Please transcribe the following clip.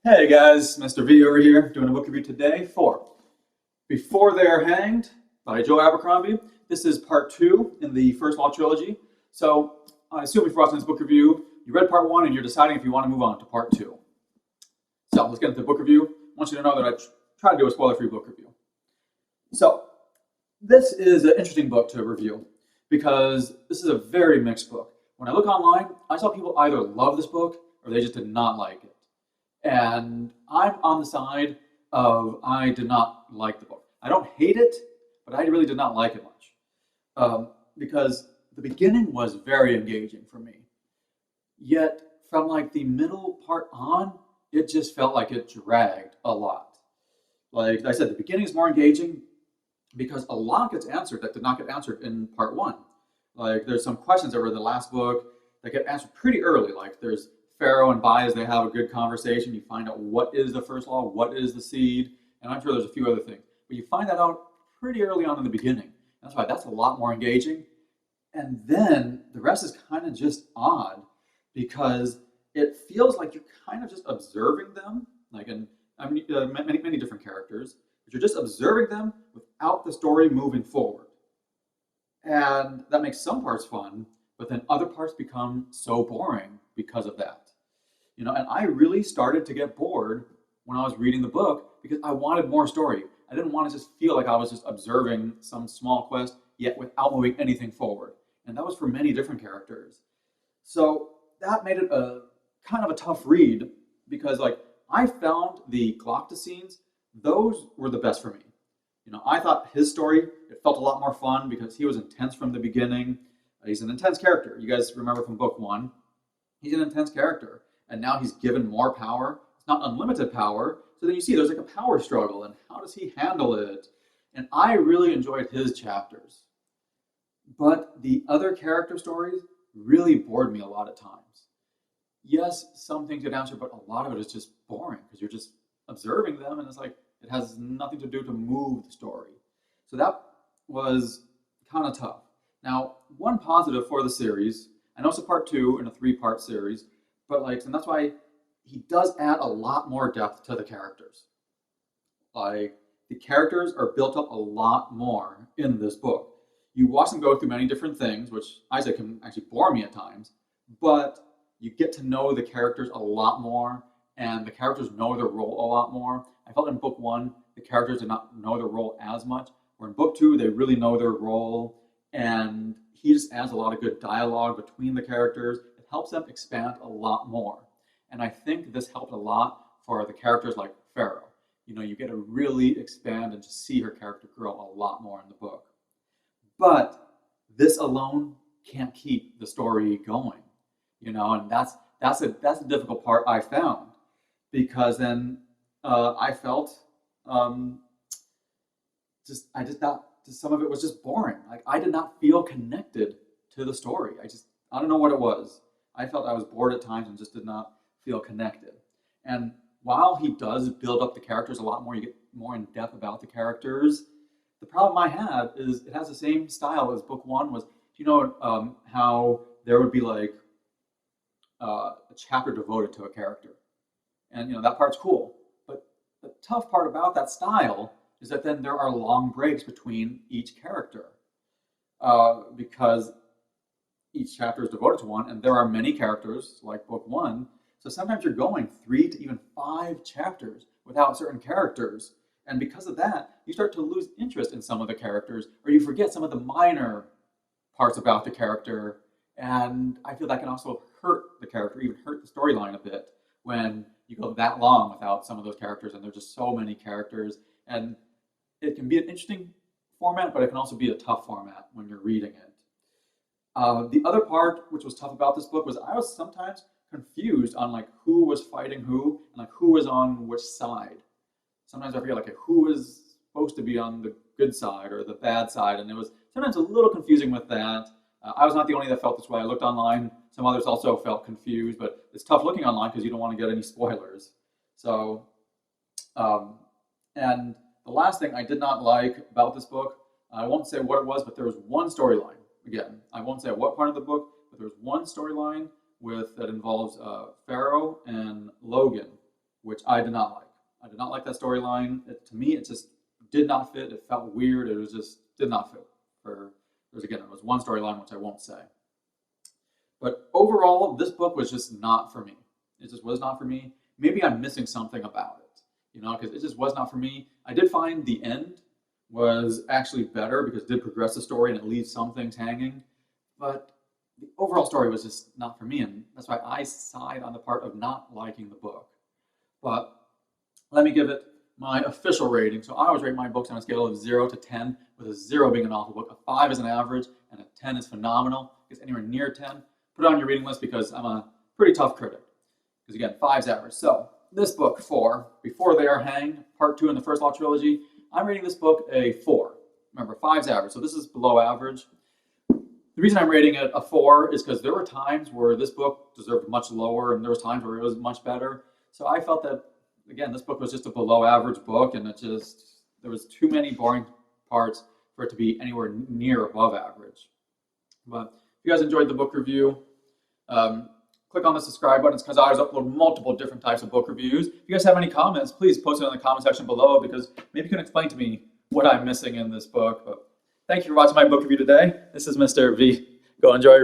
Hey guys, Mr. V over here doing a book review today for Before They Are Hanged by Joe Abercrombie. This is part two in the First Law Trilogy. So I assume if you're watching this book review, you read part one and you're deciding if you want to move on to part two. So let's get into the book review. I want you to know that I try to do a spoiler-free book review. So this is an interesting book to review because this is a very mixed book. When I look online, I saw people either love this book or they just did not like it. And I'm on the side of I did not like the book. I don't hate it, but I really did not like it much. Because the beginning was very engaging for me. Yet from like the middle part on, it just felt like it dragged a lot. Like I said, the beginning is more engaging because a lot gets answered that did not get answered in part one. Like there's some questions that were in the last book that get answered pretty early. Like there's Pharaoh and Bias, they have a good conversation. You find out what is the first law, what is the seed, and I'm sure there's a few other things. But you find that out pretty early on in the beginning. That's why that's a lot more engaging. And then the rest is kind of just odd because it feels like you're kind of just observing them, like in many different characters, but you're just observing them without the story moving forward. And that makes some parts fun, but then other parts become so boring because of that. And I really started to get bored when I was reading the book because I wanted more story. I didn't want to just feel like I was just observing some small quest, yet without moving anything forward. And that was for many different characters. So that made it a kind of a tough read because like I found the Galactus scenes, those were the best for me. I thought his story, it felt a lot more fun because he was intense from the beginning. He's an intense character. You guys remember from book one, he's an intense character. And now he's given more power. It's not unlimited power. So then you see there's like a power struggle and how does he handle it? And I really enjoyed his chapters. But the other character stories really bored me a lot of times. Yes, some things get answered, but a lot of it is just boring because you're just observing them and it's like it has nothing to do to move the story. So that was kind of tough. Now, one positive for the series, I know it's a part two in a three-part series, but and that's why he does add a lot more depth to the characters. Like the characters are built up a lot more in this book. You watch them go through many different things, which I say can actually bore me at times, but you get to know the characters a lot more, and the characters know their role a lot more. I felt in book one, the characters did not know their role as much, where in book two, they really know their role, and he just adds a lot of good dialogue between the characters. It helps them expand a lot more. And I think this helped a lot for the characters like Pharaoh. You get to really expand and just see her character grow a lot more in the book. But this alone can't keep the story going, and that's a difficult part I found because then I felt I just thought some of it was just boring. Like I did not feel connected to the story. I don't know what it was. I felt I was bored at times and just did not feel connected. And while he does build up the characters a lot more, you get more in depth about the characters. The problem I had is it has the same style as book one was. How there would be like a chapter devoted to a character, and that part's cool. But the tough part about that style is that then there are long breaks between each character because each chapter is devoted to one, and there are many characters like book one. So sometimes you're going 3 to even 5 chapters without certain characters. And because of that, you start to lose interest in some of the characters, or you forget some of the minor parts about the character. And I feel that can also hurt the character, even hurt the storyline a bit when you go that long without some of those characters, and there's just so many characters. And it can be an interesting format, but it can also be a tough format when you're reading it. The other part, which was tough about this book, was I was sometimes confused on like who was fighting who and like who was on which side. Sometimes I forget like who is supposed to be on the good side or the bad side, and it was sometimes a little confusing with that. I was not the only that felt this way. I looked online. Some others also felt confused, but it's tough looking online because you don't want to get any spoilers. So, and the last thing I did not like about this book, I won't say what it was, but there was one storyline. Again, I won't say what part of the book, but there was one storyline that involves Pharaoh and Logan which I did not like. I did not like that storyline. To me, it just did not fit. It felt weird. It was just did not fit. It was one storyline which I won't say. But overall, this book was just not for me. It just was not for me. Maybe I'm missing something about it, because it just was not for me. I did find the end was actually better because it did progress the story and it leaves some things hanging. But the overall story was just not for me, and that's why I side on the part of not liking the book. But let me give it my official rating. So I always rate my books on a scale of 0 to 10, with a 0 being an awful book, a 5 is an average, and a 10 is phenomenal. If it's anywhere near 10, put it on your reading list because I'm a pretty tough critic. Because again, 5's average. So this book, 4, Before They Are Hanged, part 2 in the First Law Trilogy, I'm rating this book a 4. Remember, 5's average, so this is below average. The reason I'm rating it a 4 is because there were times where this book deserved much lower, and there was times where it was much better. So I felt that, again, this book was just a below average book, and there was too many boring parts for it to be anywhere near above average. But if you guys enjoyed the book review, click on the subscribe button. It's because I always upload multiple different types of book reviews. If you guys have any comments, please post it in the comment section below, because maybe you can explain to me what I'm missing in this book. But thank you for watching my book review today. This is Mr. V. Go enjoy.